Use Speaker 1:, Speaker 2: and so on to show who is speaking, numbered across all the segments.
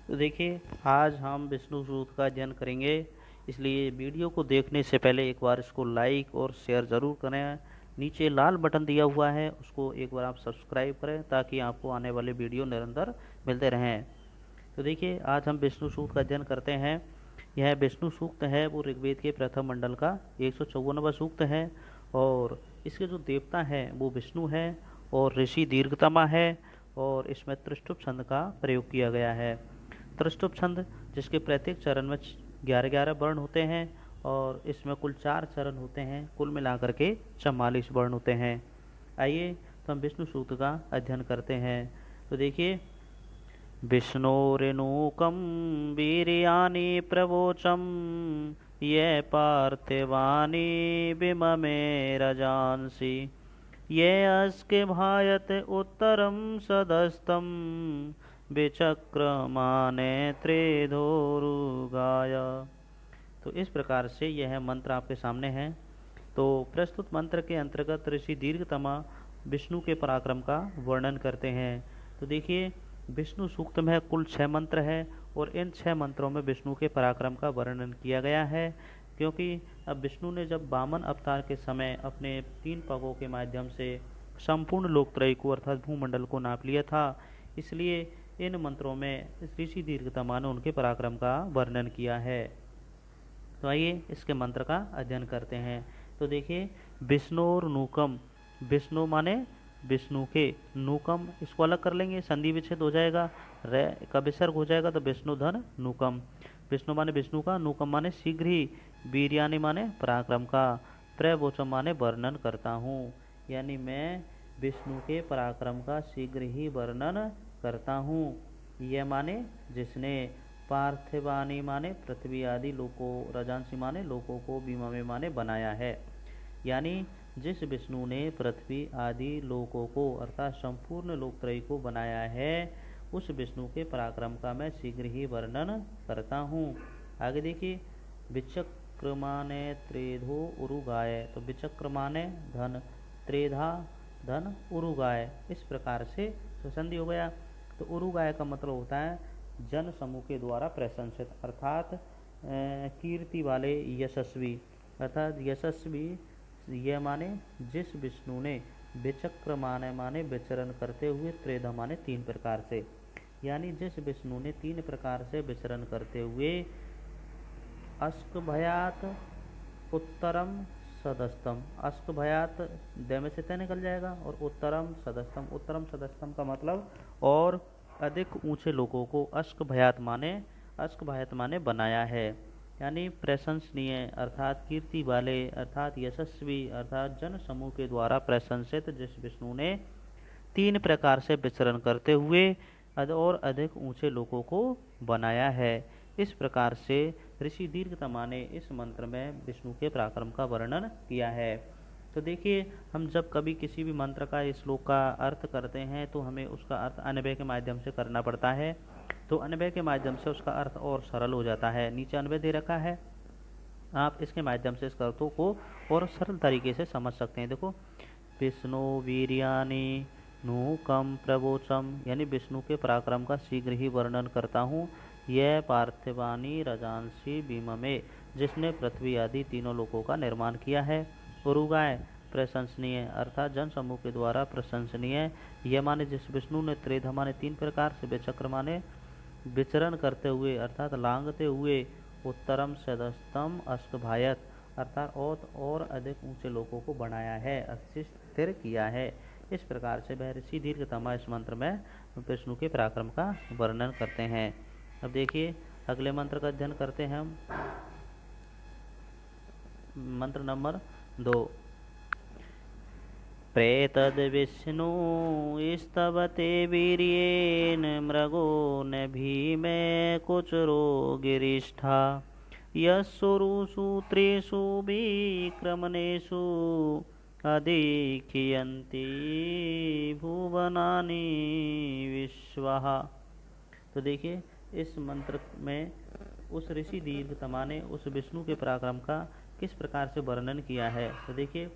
Speaker 1: तो देखिए, आज हम विष्णु सूक्त का अध्ययन करेंगे। इसलिए वीडियो को देखने से पहले एक बार इसको लाइक और शेयर ज़रूर करें। नीचे लाल बटन दिया हुआ है, उसको एक बार आप सब्सक्राइब करें ताकि आपको आने वाले वीडियो निरंतर मिलते रहें। तो देखिए, आज हम विष्णु सूक्त का अध्ययन करते हैं। यह विष्णु सूक्त है वो ऋग्वेद के प्रथम मंडल का 154वां सूक्त है। और इसके जो देवता हैं वो विष्णु है और ऋषि दीर्घतमा है। और इसमें त्रिष्टुप छंद का प्रयोग किया गया है। त्रिष्टुप छंद जिसके प्रत्येक चरण में 11-11 वर्ण होते हैं और इसमें कुल 4 चरण होते हैं। कुल मिलाकर के 44 वर्ण होते हैं। आइए तो हम विष्णु सूक्त का अध्ययन करते हैं। तो देखिए, विष्णोरेणुकं वीर्याणि प्रवोचं ये पार्थिवानि विममे रजांसि ये अस्के भायत उत्तरं सदस्तं विचक्रमाने त्रिधोरुगाय। तो इस प्रकार से यह मंत्र आपके सामने है। तो प्रस्तुत मंत्र के अंतर्गत ऋषि दीर्घतमा विष्णु के पराक्रम का वर्णन करते हैं। तो देखिए, विष्णु सूक्त में कुल 6 मंत्र है और इन 6 मंत्रों में विष्णु के पराक्रम का वर्णन किया गया है। क्योंकि अब विष्णु ने जब वामन अवतार के समय अपने 3 पगों के माध्यम से संपूर्ण लोकत्रय को अर्थात भूमंडल को नाप लिया था, इसलिए इन मंत्रों में ऋषि दीर्घतमा ने उनके पराक्रम का वर्णन किया है। तो आइए इसके मंत्र का अध्ययन करते हैं। तो देखिए, विष्णोर नूकम, विष्णु माने विष्णु के, नूकम इसको अलग कर लेंगे, संधि विच्छेद हो जाएगा, रे का विसर्ग हो जाएगा, तो विष्णु धन नूकम। विष्णु माने विष्णु का, नूकम माने शीघ्र ही, वीर्यानि माने पराक्रम का, प्रवोचम माने वर्णन करता हूँ। यानी मैं विष्णु के पराक्रम का शीघ्र ही वर्णन करता हूँ। यह माने जिसने, पार्थिवानी माने पृथ्वी आदि लोकों, रजांसी माने लोकों को, बीमा में माने बनाया है। यानी जिस विष्णु ने पृथ्वी आदि लोकों को अर्थात संपूर्ण लोकत्रय को बनाया है, उस विष्णु के पराक्रम का मैं शीघ्र ही वर्णन करता हूँ। आगे देखिए, विचक्रमाने त्रेधो उरुगाय। तो विचक्रमाने धन, त्रेधा धन, उरुगाय, इस प्रकार से संधि हो गया। तो उरुगाय का मतलब होता है जन समूह के द्वारा प्रशंसित, अर्थात कीर्ति वाले, यशस्वी, अर्थात यशस्वी। यह माने जिस विष्णु ने, विचक्र माने विचरण करते हुए, त्रेधा माने 3 प्रकार से, यानी जिस विष्णु ने 3 प्रकार से विचरण करते हुए अस्क भयात उत्तरम सदस्तम, अस्क भयात द में से त निकल जाएगा, और उत्तरम सदस्तम, उत्तरम सदस्तम का मतलब और अधिक ऊंचे लोगों को अस्क भयात माने बनाया है। यानी प्रशंसनीय अर्थात कीर्ति वाले, अर्थात यशस्वी, अर्थात जन समूह के द्वारा प्रशंसित जिस विष्णु ने 3 प्रकार से विचरण करते हुए और अधिक ऊंचे लोगों को बनाया है। इस प्रकार से ऋषि दीर्घतमा ने इस मंत्र में विष्णु के पराक्रम का वर्णन किया है। तो देखिए, हम जब कभी किसी भी मंत्र का, इस श्लोक का अर्थ करते हैं तो हमें उसका अर्थ अन्वय के माध्यम से करना पड़ता है। तो अन्वय के माध्यम से उसका अर्थ और सरल हो जाता है। नीचे अन्वय दे रखा है, आप इसके माध्यम से इस अर्थों को और सरल तरीके से समझ सकते हैं। देखो, विष्णु वीर्यानि नूकम प्रवोचम, यानी विष्णु के पराक्रम का शीघ्र ही वर्णन करता हूँ। यह पार्थिवानी रजांसी बीममे, जिसने पृथ्वी आदि तीनों लोकों का निर्माण किया है। उरुगाय प्रशंसनीय, अर्थात जन समूह के द्वारा प्रशंसनीय। यह माने जिस विष्णु ने, त्रेधा माने 3 प्रकार से, विचक्र माने विचरण करते हुए अर्थात लांघते हुए, उत्तरम सदस्तम अस्कभायत, अर्थात और अधिक ऊंचे लोगों को बनाया है, स्थिर किया है। इस प्रकार से वह ऋषि दीर्घतमा इस मंत्र में विष्णु के पराक्रम का वर्णन करते हैं। अब देखिए, अगले मंत्र का अध्ययन करते हैं हम। मंत्र नंबर 2। प्रेतद्विष्णु स्तवते वीर्येण मृगो न भीमे कुचरो गिरिष्ठा यस्सुरुषु त्रिषु विक्रमणेषु अधिखियन्ति भुवनानि विश्वः। तो देखिए, इस मंत्र में उस ऋषि दीर्घतमा ने उस विष्णु के पराक्रम का किस प्रकार से वर्णन किया है। तो देखिए,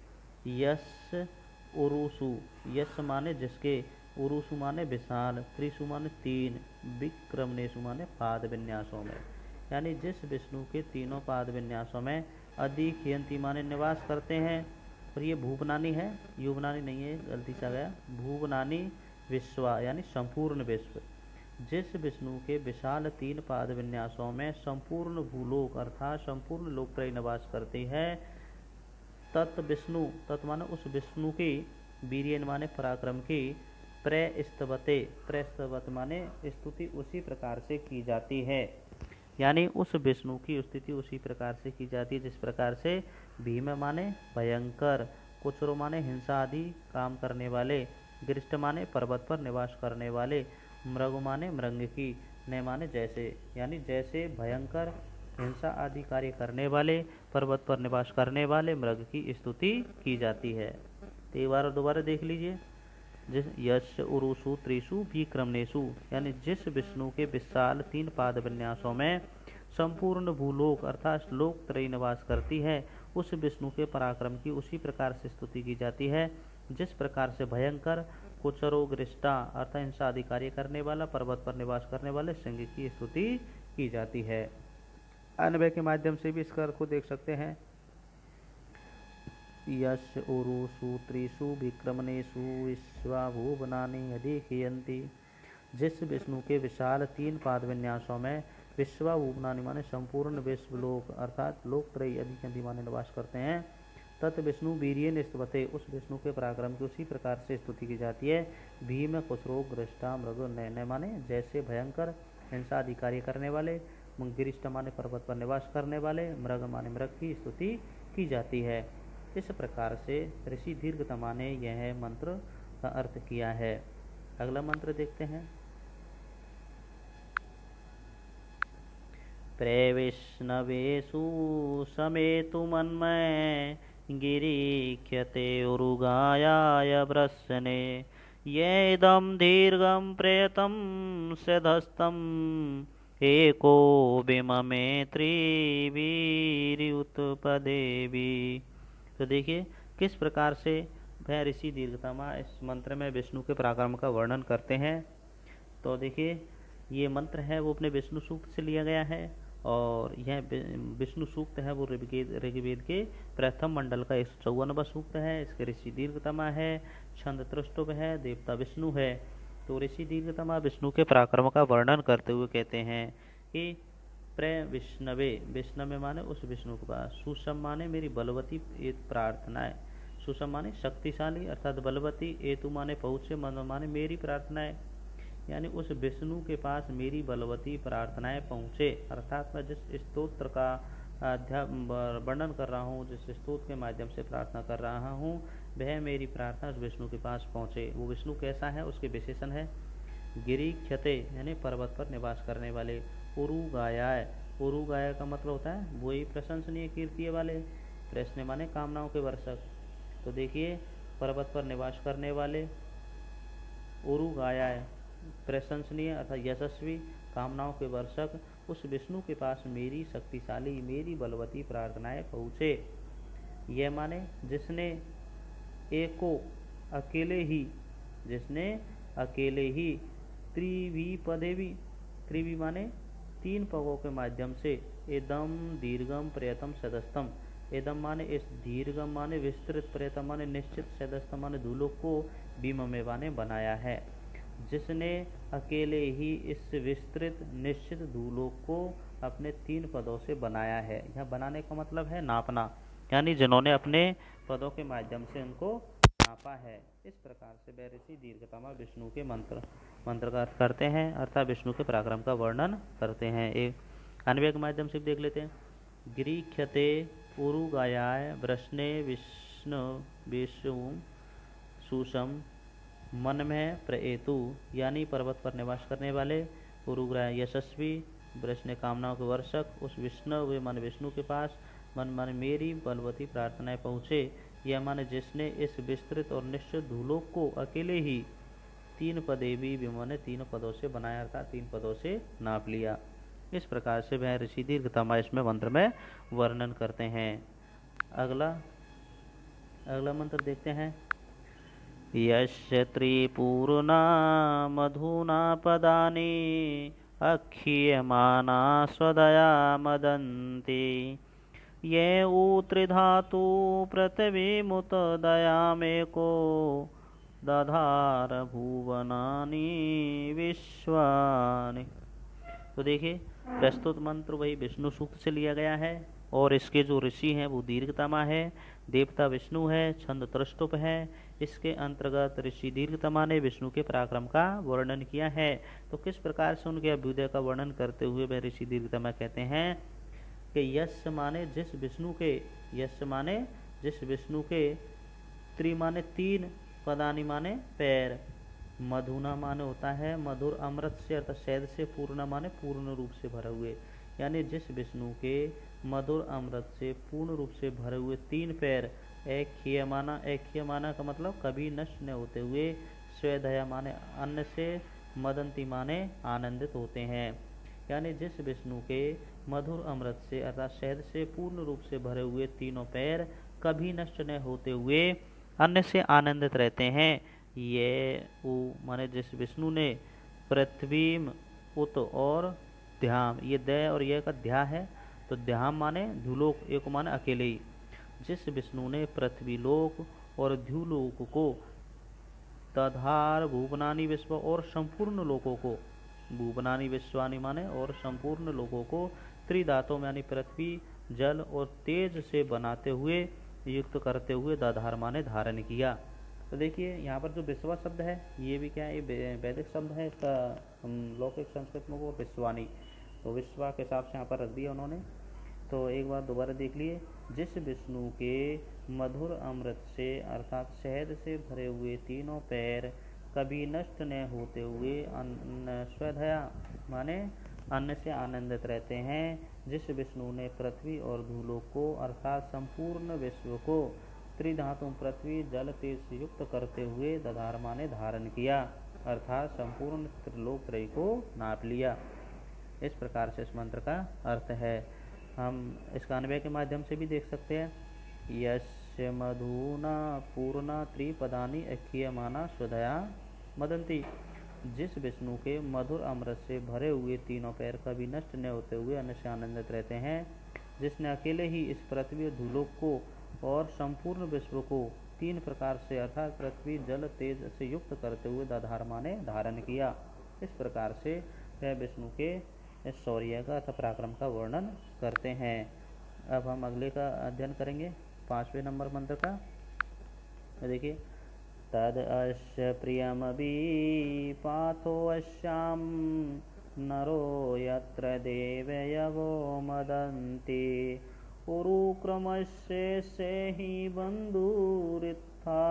Speaker 1: यस उरुसु, यस माने जिसके, उरुसु माने विशाल, त्रिशु माने तीन, विक्रमनेशु माने पाद विन्यासों में। यानी जिस विष्णु के तीनों पाद विन्यासों में अधिखयंती माने निवास करते हैं। और ये भूपनानी है, युवनानी नहीं है, गलती से आ गया। भूपनानी विश्वा यानी संपूर्ण विश्व। जिस विष्णु के विशाल तीन पाद विन्यासों में संपूर्ण भूलोक अर्थात संपूर्ण लोकत्रय निवास करती है, तत् विष्णु, तत् माने उस विष्णु की, वीर्यन माने पराक्रम की, प्रस्तवते, प्रस्तवत माने स्तुति उसी प्रकार से की जाती है। यानी उस विष्णु की स्तुति उसी प्रकार से की जाती है जिस प्रकार से भीम माने भयंकर, कुचरो माने हिंसा आदि काम करने वाले, गिरिष्ट माने पर्वत पर निवास करने वाले, मृग माने मृंग की, न माने जैसे, यानी जैसे भयंकर हिंसा आदि कार्य करने वाले, पर्वत पर निवास करने वाले मृग की स्तुति की जाती है। तो एक बार दोबारा देख लीजिए। जिस यश उरुसु त्रिशु विक्रमनेशु, यानी जिस विष्णु के विशाल तीन पाद विन्यासों में संपूर्ण भूलोक अर्थात लोक त्रय निवास करती है, उस विष्णु के पराक्रम की उसी प्रकार से स्तुति की जाती है जिस प्रकार से भयंकर, कुचरो, गृष्टा अर्थात हिंसा आदि कार्य करने वाला, पर्वत पर निवास करने वाले सिंह की स्तुति की जाती है। अन्वय के माध्यम से भी इसका अर्थ को देख सकते हैं। यश उरुसु त्रिषु विक्रमनेषु विश्वाभुवनानि अधिखयन्ति, जिस विष्णु के विशाल तीन पाद विन्यासों में विश्वाभुवनानि माने संपूर्ण विश्वलोक अर्थात लोकत्रय अधिखयन्ति माने निवास करते हैं, तत् विष्णु वीर्येन स्तुवते, उस विष्णु के पराक्रम की उसी प्रकार से स्तुति की जाती है। भीम, कुचरो, गृष्टा, मृग, नयन माने जैसे भयंकर हिंसा आदि कार्य करने वाले, गिरिष्ट माने पर्वत पर निवास करने वाले, मृग माने मृग की स्तुति की जाती है। इस प्रकार से ऋषि दीर्घतमा ने यह मंत्र का अर्थ किया है। अगला मंत्र देखते हैं। प्रविष्णवेषु समेतु मन्मय गिरीख्यते उरुगायाय वृषणे, येदं दीर्घं प्रयतं सदस्तं एको विममे त्रिवीर्युत्पदेवी। तो देखिए किस प्रकार से वह ऋषि दीर्घतमा इस मंत्र में विष्णु के पराक्रम का वर्णन करते हैं। तो देखिए ये मंत्र है वो अपने विष्णु सूक्त से लिया गया है, और यह विष्णु सूक्त है वो ऋग्वेद के प्रथम मंडल का 154वां सूक्त है। इसके ऋषि दीर्घतमा है, छंद त्रुष्टुभ है, देवता विष्णु है। तो ऋषि दीर्घतमा विष्णु के पराक्रम का वर्णन करते हुए कहते हैं कि प्रविष्णवे, विष्णवे माने उस विष्णु के पास, सुषम माने मेरी बलवती प्रार्थनाएं, सुषम माने शक्तिशाली अर्थात बलवती, एतु माने पहुँचे, मन माने मेरी प्रार्थनाएं, यानी उस विष्णु के पास मेरी बलवती प्रार्थनाएं पहुँचे। अर्थात मैं जिस स्तोत्र का वर्णन कर रहा हूँ, जिस स्तोत्र के माध्यम से प्रार्थना कर रहा हूँ, वह मेरी प्रार्थना उस विष्णु के पास पहुँचे। वो विष्णु कैसा है, उसके विशेषण है गिरीख्यते यानी पर्वत पर निवास करने वाले, उरुगायाय, उरुगाय का मतलब होता है वही प्रशंसनीय कीर्ति वाले, प्रश्न माने कामनाओं के वर्षक। तो देखिए पर्वत पर निवास करने वाले, उरुगायाय प्रशंसनीय अर्थात यशस्वी, कामनाओं के वर्षक, उस विष्णु के पास मेरी शक्तिशाली मेरी बलवती प्रार्थनाएं पहुँचे। यह माने जिसने एको अकेले ही, जिसने अकेले ही, त्रिविपदेवी, त्रिवि माने तीन पगों के माध्यम से, एदम दीर्घम प्रयतम सदस्तम, एदम माने इस, दीर्घम माने विस्तृत, प्रयतम माने निश्चित, सदस्तम माने धूलों को बीममेवा ने बनाया है। जिसने अकेले ही इस विस्तृत निश्चित धूलों को अपने तीन पदों से बनाया है। यह बनाने का मतलब है नापना, यानी जिन्होंने अपने पदों के माध्यम से उनको नापा है। इस प्रकार से वह ऋषि दीर्घतमा विष्णु के मंत्र का अर्थ करते हैं अर्थात विष्णु के पराक्रम का वर्णन करते हैं। एक अन्वय के माध्यम से देख लेते हैं। गिरीख्यते उरुगायाय वृषणे विष्णु विष्णु सुषम मन में प्रएतु, यानी पर्वत पर निवास करने वाले, उरुग्राय यशस्वी, वृषणे कामनाओं के वर्षक, उस विष्णु वे मन विष्णु के पास मन मेरी बलवती प्रार्थनाएं पहुँचे। यह मन जिसने इस विस्तृत और निश्चित धूलोक को अकेले ही तीन पदेवी विमने तीन पदों से बनाया अर्थात तीन पदों से नाप लिया। इस प्रकार से वह ऋषि दीर्घतमा इसमें मंत्र में वर्णन करते हैं। अगला मंत्र देखते हैं। यस्य त्रिपूर्णा मधुना पदानि अक्षीयमाना स्वदया मदन्ति ये उ त्रिधातु पृथिवीमुत दयामेको दधार भुवनानि विश्वानि। तो देखिए प्रस्तुत मंत्र वही विष्णु सूक्त से लिया गया है और इसके जो ऋषि हैं वो दीर्घतमा है, देवता विष्णु है, छंद त्रष्टुप है। इसके अंतर्गत ऋषि दीर्घतमा ने विष्णु के पराक्रम का वर्णन किया है। तो किस प्रकार से उनके अभ्युदय का वर्णन करते हुए वह ऋषि दीर्घतमा कहते हैं कि यश माने जिस विष्णु के, यश माने जिस विष्णु के, त्रि माने तीन, पदानी माने पैर, मधुना माने होता है मधुर अमृत से अर्थात शहद से, पूर्ण माने पूर्ण रूप से भरे हुए, यानी जिस विष्णु के मधुर अमृत से पूर्ण रूप से भरे हुए तीन पैर, एक माना का मतलब कभी नष्ट न होते हुए, स्वदया माने अन्न से, मदंती माने आनंदित होते हैं। यानी जिस विष्णु के मधुर अमृत से अर्थात शहद से पूर्ण रूप से भरे हुए तीनों पैर कभी नष्ट न होते हुए अन्न से आनंदित रहते हैं। ये उ माने जिस विष्णु ने पृथ्वी उत और ध्याम, ये द और ये का ध्या है, तो ध्याम माने ध्युलोक, एक माने अकेले ही। जिस विष्णु ने पृथ्वी लोक और ध्युलोक को, तधार भुवनानि विश्व और संपूर्ण लोकों को, भुवनानि विश्वानि माने और संपूर्ण लोकों को त्रिधातों में यानी पृथ्वी, जल और तेज से बनाते हुए, युक्त करते हुए दधार माने धारण किया। तो देखिए यहाँ पर जो विश्वा शब्द है ये भी क्या है, ये वैदिक शब्द है, इसका लौकिक संस्कृत में वो विश्वानी, तो विश्वा के हिसाब से यहाँ पर रख दिया उन्होंने। तो एक बार दोबारा देख लिए, जिस विष्णु के मधुर अमृत से अर्थात शहद से भरे हुए तीनों पैर कभी नष्ट न होते हुए अन्न स्वधया माने अन्न से आनंदित रहते हैं, जिस विष्णु ने पृथ्वी और धूलोक को अर्थात संपूर्ण विश्व को त्रिधातु पृथ्वी जल तेज से युक्त करते हुए दधार माने धारण किया, अर्थात संपूर्ण त्रिलोक त्रय को नाप लिया। इस प्रकार से इस मंत्र का अर्थ है। हम इसका अन्वय के माध्यम से भी देख सकते हैं। यस्य मधुना पूर्णा त्रिपदानी अक्षीयमाना स्वधया मदंती, जिस विष्णु के मधुर अमृत से भरे हुए तीनों पैर कभी नष्ट न होते हुए अन्न से आनंदित रहते हैं, जिसने अकेले ही इस पृथ्वी और धूलोक को और संपूर्ण विश्व को तीन प्रकार से अर्थात पृथ्वी जल तेज से युक्त करते हुए दधार माने धारण किया। इस प्रकार से वह विष्णु के शौर्य का अथवा पराक्रम का वर्णन करते हैं। अब हम अगले का अध्ययन करेंगे 5वें नंबर मंत्र का। देखिए, तद अस्य प्रियमपि पाथोऽस्यां नरो यत्र देवयवो मदन्ति उरुक्रमस्य से ही बन्धुरित्था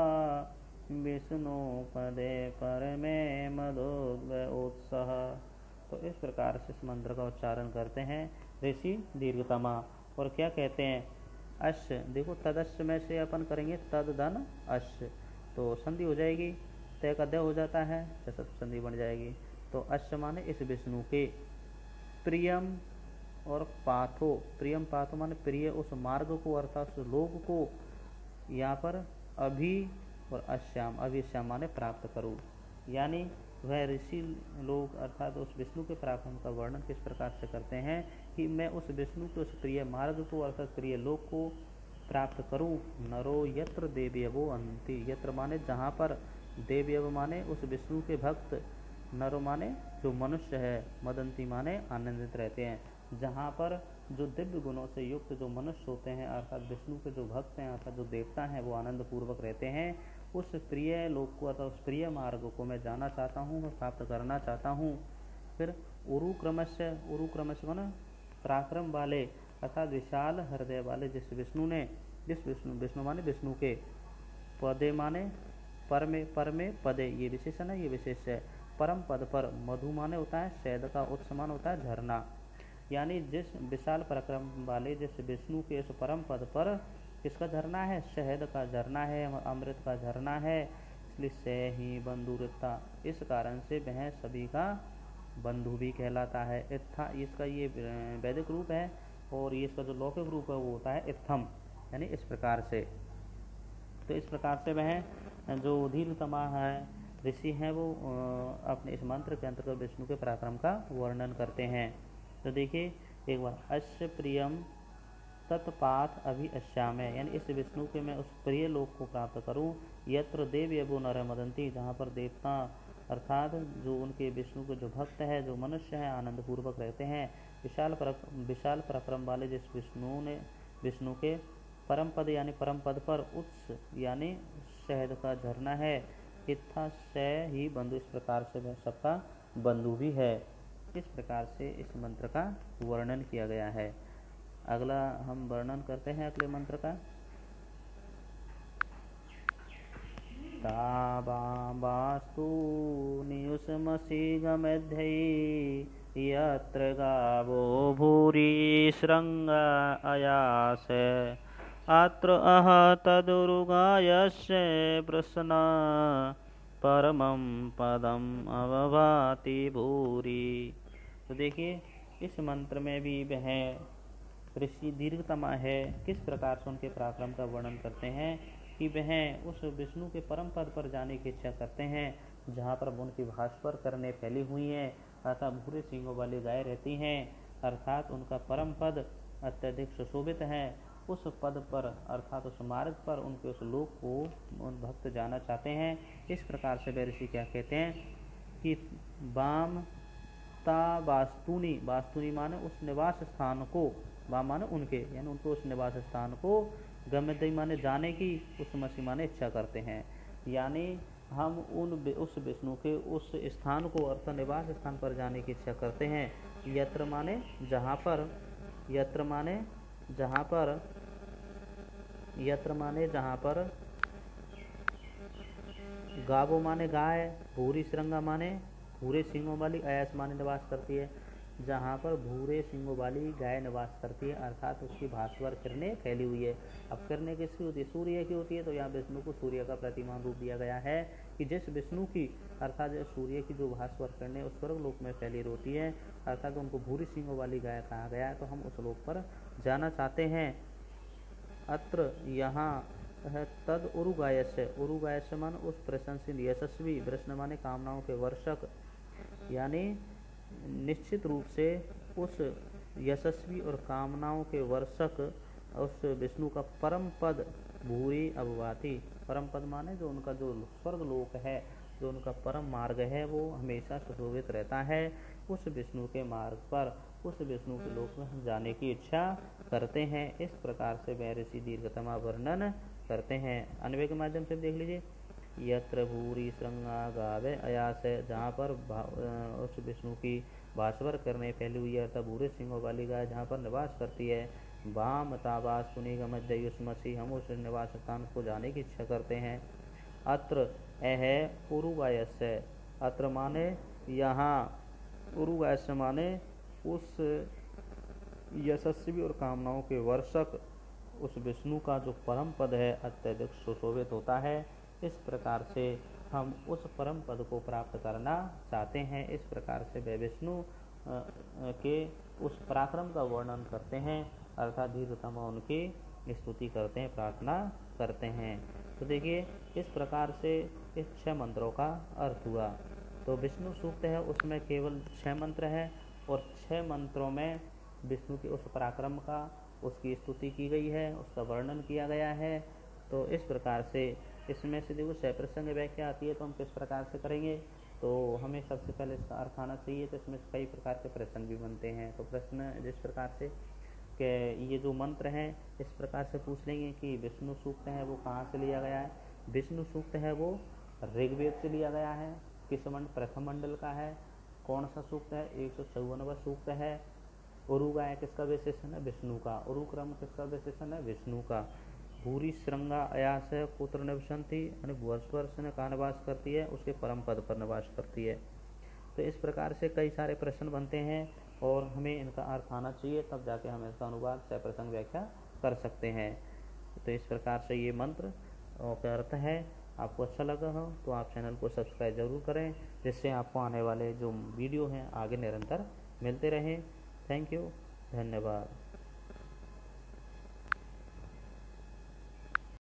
Speaker 1: विष्णु पदे परमे मदोत्साह। तो इस प्रकार से इस मंत्र का उच्चारण करते हैं ऋषि दीर्घतमा। और क्या कहते हैं, अश्य, देखो तदस्य में से अपन करेंगे तद धन अश्य, तो संधि हो जाएगी, तय का दय हो जाता है, जैसा संधि बन जाएगी। तो अश्य माने इस विष्णु के, प्रियम और पाथो, प्रियम पाथो माने प्रिय उस मार्ग को अर्थात उस लोक को, यहाँ पर अभी और अश्याम, अभिश्याम माने प्राप्त करो। यानी वह ऋषि लोग अर्थात उस विष्णु के पराक्रम का वर्णन किस प्रकार से करते हैं कि मैं उस विष्णु के उस प्रिय मार्ग को अर्थात प्रिय लोक को प्राप्त करूं। नरो यत्र देवयवो अंति, यत्र माने जहाँ पर, देवयव माने उस विष्णु के भक्त, नरो माने जो मनुष्य है, मदंती माने आनंदित रहते हैं। जहाँ पर जो दिव्य गुणों से युक्त जो मनुष्य होते हैं अर्थात विष्णु के जो भक्त हैं अर्थात जो देवता हैं वो आनंद पूर्वक रहते हैं, उस प्रिय लोक को अर्थात उस प्रिय मार्ग को मैं जाना चाहता हूँ, मैं प्राप्त करना चाहता हूँ। फिर उरुक्रमस्य, उरुक्रमस्य माने पराक्रम वाले अर्थात विशाल हृदय वाले जिस विष्णु ने, जिस विष्णु, विष्णु माने विष्णु के, पदे माने परमे पदे, ये विशेषण है, ये विशेष है, परम पद पर, मधु माने होता है शहद का उत्समान होता है झरना, यानी जिस विशाल पराक्रम वाले जिस विष्णु के इस परम पद पर किसका झरना है, शहद का झरना है, अमृत का झरना है, इसलिए से ही बंधुरित्था, इस कारण से वह सभी का बंधु भी कहलाता है। इत्था इसका ये वैदिक रूप है और ये इसका जो लौकिक रूप है वो होता है इत्थम, यानी इस प्रकार से। तो इस प्रकार से वह जो धीरतमा है ऋषि हैं वो अपने इस मंत्र के अंतर्गत विष्णु के पराक्रम का वर्णन करते हैं। तो देखिए एक बार, अश्य प्रियम तत्पाथ अभि अश्यामय, यानी इस विष्णु के मैं उस प्रिय लोक को प्राप्त करूं, यत्र देव यवो नर मदंती, जहाँ पर देवता अर्थात जो उनके विष्णु के जो भक्त है, जो मनुष्य है, आनंद पूर्वक रहते हैं। विशाल पराक्रम वाले जिस विष्णु के परम पद यानी परम पद पर उत्स यानी शहद का झरना है, इत्था से ही बंधु, इस प्रकार से वह सबका बंधु भी है। इस प्रकार से इस मंत्र का वर्णन किया गया है। अगला हम वर्णन करते हैं अगले मंत्र का। तावास्तु नियुष्मसि गमध्यै, यत्र गावो भूरि शृंगा अयास, अत्र अह तदुरुगायस्य प्रश्न, परमं पदम अवभाति भूरि। तो देखिए इस मंत्र में भी वह ऋषि दीर्घतमा है किस प्रकार से उनके पराक्रम का वर्णन करते हैं कि वह उस विष्णु के परम पद पर जाने की इच्छा करते हैं, जहाँ पर उनकी भास्वर करने फैली हुई हैं, अर्थात भूरे सिंहों वाली गाय रहती हैं, अर्थात उनका परम पद अत्यधिक सुशोभित है। उस पद पर अर्थात उस मार्ग पर उनके उस लोक को उन भक्त जाना चाहते हैं। इस प्रकार से वे ऋषि क्या कहते हैं कि वाम ता वास्तुनि, वास्तुनि माने उस निवास स्थान को, वाम माने उनके यानी उनको उस निवास स्थान को, गम्यते माने जाने की, उस मसी माने इच्छा करते हैं, यानी हम उस विष्णु के उस स्थान को अर्थात निवास स्थान पर जाने की इच्छा करते हैं। यत्र माने जहाँ पर, यत्र माने जहाँ पर, यत्र माने जहाँ पर, गावो माने गाय, भूरी श्रृंगा माने भूरे सिंहों वाली, अयास माने निवास करती है, जहाँ पर भूरे सिंहों वाली गाय निवास करती है, अर्थात उसकी भास्वर किरणें फैली हुई है। अब किरणें किसकी होती है? सूर्य की होती है। तो यहाँ विष्णु को सूर्य का प्रतिमान रूप दिया गया है कि जिस विष्णु की अर्थात सूर्य की जो भास्वर किरणें उस स्वर्ग लोक में फैली होती है, अर्थात उनको भूरी सिंहों वाली गाय कहा गया है। तो हम उस लोक पर जाना चाहते हैं। अत्र यहाँ तद उरुगायस्य, उरुगायस्य मान उस प्रशंसित यशस्वी, वृष्ण माने कामनाओं के वर्षक, यानी निश्चित रूप से उस यशस्वी और कामनाओं के वर्षक उस विष्णु का परम पद भूरि अभवाति, परम पद माने जो उनका जो स्वर्ग लोक है, जो उनका परम मार्ग है, वो हमेशा सुशोभित रहता है। उस विष्णु के मार्ग पर, उस विष्णु के लोक में हम जाने की इच्छा करते हैं। इस प्रकार से वह ऋषि दीर्घतमा वर्णन करते हैं। अन्वय के माध्यम से देख लीजिए, यत्र भूरि श्रृंगा गावे अयास, जहाँ पर उस विष्णु की भास्वर करने फैली हुई है, अर्थात भूरे सिंहों वाली गाय जहाँ पर निवास करती है। वाम तावास पुनिगमज्जयुष्मसि, हम उस निवास स्थान को जाने की इच्छा करते हैं। अत्र अह उरुगायस्य, अत्र माने यहाँ, उरुगायस्य माने उस यशस्वी और कामनाओं के वर्षक उस विष्णु का जो परम पद है अत्यधिक सुशोभित होता है। इस प्रकार से हम उस परम पद को प्राप्त करना चाहते हैं। इस प्रकार से वे विष्णु के उस पराक्रम का वर्णन करते हैं, अर्थात धीरतमा उनकी स्तुति करते हैं, प्रार्थना करते हैं। तो देखिए इस प्रकार से इस 6 मंत्रों का अर्थ हुआ। तो विष्णु सूक्त है उसमें केवल 6 मंत्र है और 6 मंत्रों में विष्णु के उस पराक्रम का, उसकी स्तुति की गई है, उसका वर्णन किया गया है। तो इस प्रकार से इसमें से देखो सप्रसंग व्याख्या आती है, तो हम किस प्रकार से करेंगे, तो हमें सबसे पहले इसका अर्थ आना चाहिए। तो इसमें कई प्रकार के प्रश्न भी बनते हैं। तो प्रश्न जिस प्रकार से कि ये जो मंत्र हैं इस प्रकार से पूछ लेंगे कि विष्णु सूक्त है वो कहाँ से लिया गया है। विष्णु सूक्त है वो ऋग्वेद से लिया गया है, किस प्रथम मंडल का है, कौन सा सूक्त है, 154वां सूक्त है। उरुगाय किसका विशेषण है? विष्णु का। उरुक्रम किसका विशेषण है? विष्णु का। भूरी श्रृंगा अयास है, पुत्र निवसंती, यानी भुवस्वर से कहाँ निवास करती है? उसके परम पद पर निवास करती है। तो इस प्रकार से कई सारे प्रश्न बनते हैं और हमें इनका अर्थ आना चाहिए, तब जाके हम इसका अनुवाद सप्रसंग व्याख्या कर सकते हैं। तो इस प्रकार से ये मंत्र का अर्थ है। आपको अच्छा लगा हो तो आप चैनल को सब्सक्राइब जरूर करें, जिससे आपको आने वाले जो वीडियो हैं आगे निरंतर मिलते रहें। थैंक यू, धन्यवाद।